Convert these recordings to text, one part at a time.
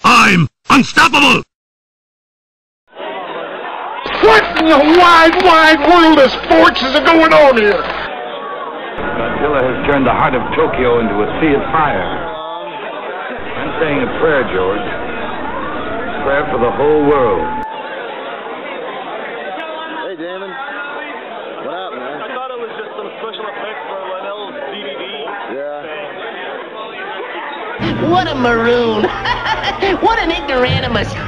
I'm unstoppable! What in the wide, wide world of sports is going on here? Godzilla has turned the heart of Tokyo into a sea of fire. I'm saying a prayer, George. A prayer for the whole world. Hey, Damon. What happened, man? I thought it was just some special effects for Linnell's DVD. Yeah. What a maroon! What an ignoramus! This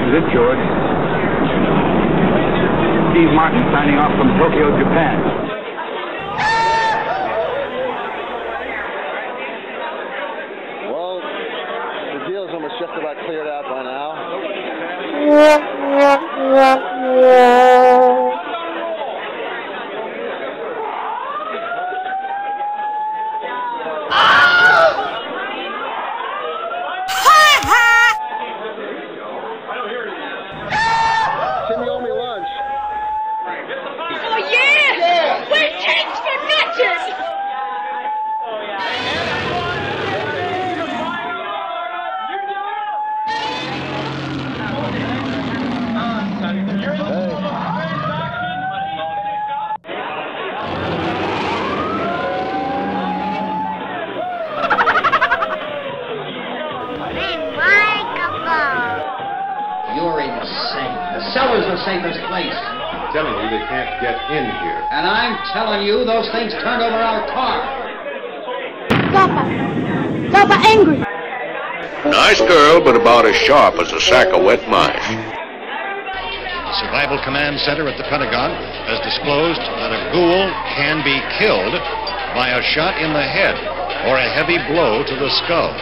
is it, George. Steve Martin signing off from Tokyo, Japan. Well, the deal's almost just about cleared out by now. Tim, you owe me lunch. Oh, yeah! We're kings for nothing! You're insane. The cellar's the safest place. I'm telling you, they can't get in here. And I'm telling you, those things turned over our car. Papa! Papa, angry! Nice girl, but about as sharp as a sack of wet mice. The Survival Command Center at the Pentagon has disclosed that a ghoul can be killed by a shot in the head or a heavy blow to the skull.